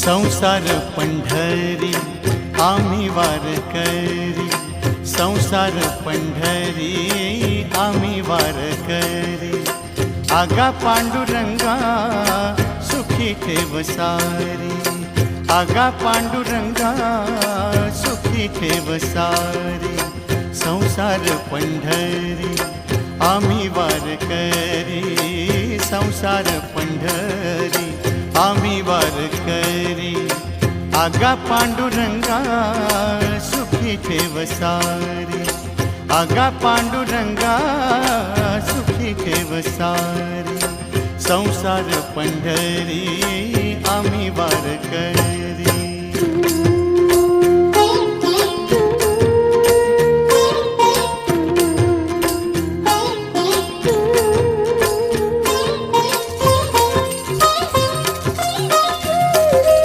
संसार पंढरी आम्ही वारकरी, संसार पंढरी आम्ही वारकरी। आगा पांडुरंगा सुखी ठेव सारी, आगा पांडुरंगा सुखी ठेव सारी। संसार पंढरी आम्ही वारकरी, संसार पंढरी आम्ही वारकरी। आगा पांडुरंगा सुखी ठेव सारी, आगा पांडुरंगा सुखी ठेव सारी। संसार पंढरी आम्ही वारकरी।